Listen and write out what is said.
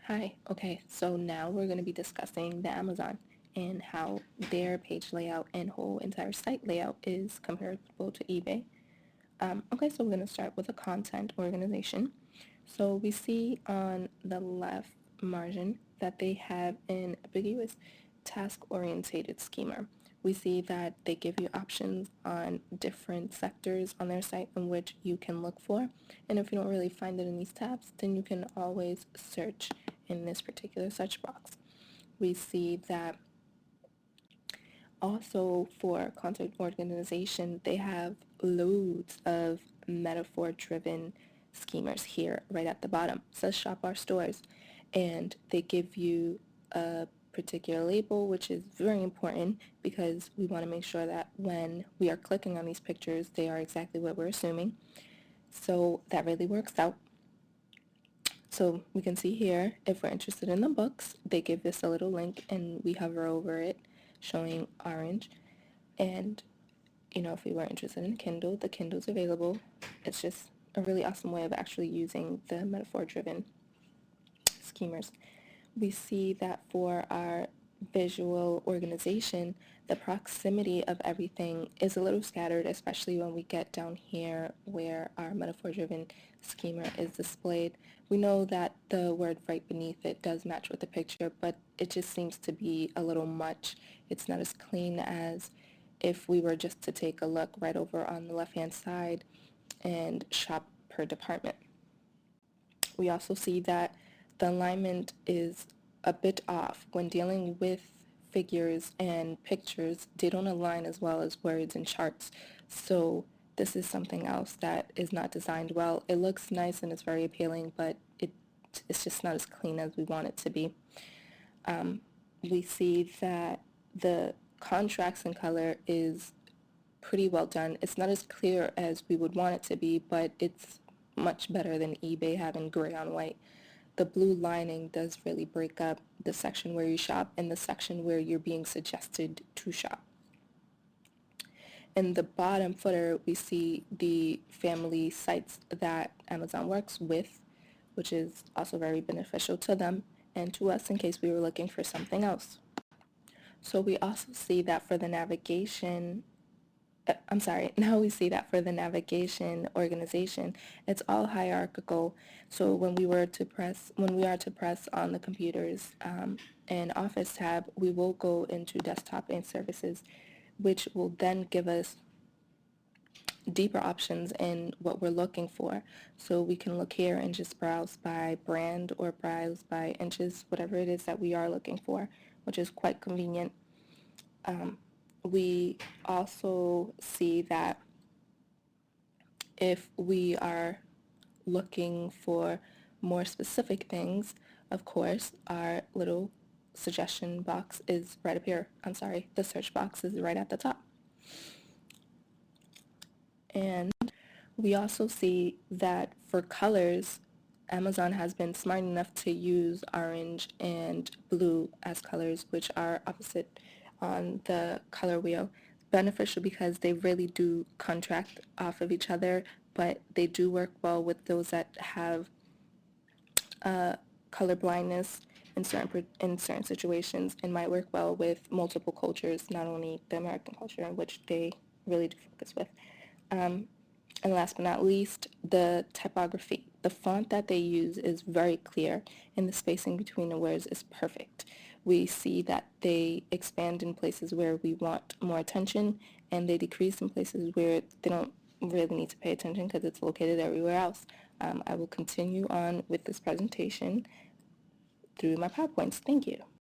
Hi, okay, so now we're going to be discussing the Amazon and how their page layout and whole entire site layout is comparable to eBay. Okay, so we're going to start with a content organization. So we see on the left margin that they have an ambiguous task-orientated schema. We see that they give you options on different sectors on their site in which you can look for. And if you don't really find it in these tabs, then you can always search in this particular search box. We see that also for content organization, they have loads of metaphor-driven schemas here right at the bottom. It says shop our stores, and they give you a particular label, which is very important because we want to make sure that when we are clicking on these pictures, they are exactly what we're assuming. So that really works out. So we can see here, if we're interested in the books, they give us a little link and we hover over it showing orange. And, if we were interested in Kindle, the Kindle's available. It's just a really awesome way of actually using the metaphor-driven schemas. We see that for our visual organization, the proximity of everything is a little scattered, especially when we get down here where our metaphor-driven schema is displayed. We know that the word right beneath it does match with the picture, but it just seems to be a little much. It's not as clean as if we were just to take a look right over on the left-hand side and shop per department. We also see that the alignment is a bit off. When dealing with figures and pictures, they don't align as well as words and charts. So this is something else that is not designed well. It looks nice and it's very appealing, but it's just not as clean as we want it to be. We see that the contrast in color is pretty well done. It's not as clear as we would want it to be, but it's much better than eBay having gray on white. The blue lining does really break up the section where you shop and the section where you're being suggested to shop. In the bottom footer, we see the family sites that Amazon works with, which is also very beneficial to them and to us in case we were looking for something else. So we also see that for the navigation now we see that for the navigation organization, it's all hierarchical. So when we are to press on the computers and Office tab, we will go into desktop and services, which will then give us deeper options in what we're looking for. So we can look here and just browse by brand or browse by inches, whatever it is that we are looking for, which is quite convenient. We also see that if we are looking for more specific things, of course, our little suggestion box is right up here. The search box is right at the top. And we also see that for colors, Amazon has been smart enough to use orange and blue as colors, which are opposite on the color wheel. Beneficial because they really do contract off of each other, but they do work well with those that have color blindness in certain situations, and might work well with multiple cultures, not only the American culture, in which they really do focus with. And last but not least, the typography. The font that they use is very clear, and the spacing between the words is perfect. We see that they expand in places where we want more attention, and they decrease in places where they don't really need to pay attention because it's located everywhere else. I will continue on with this presentation through my PowerPoints. Thank you.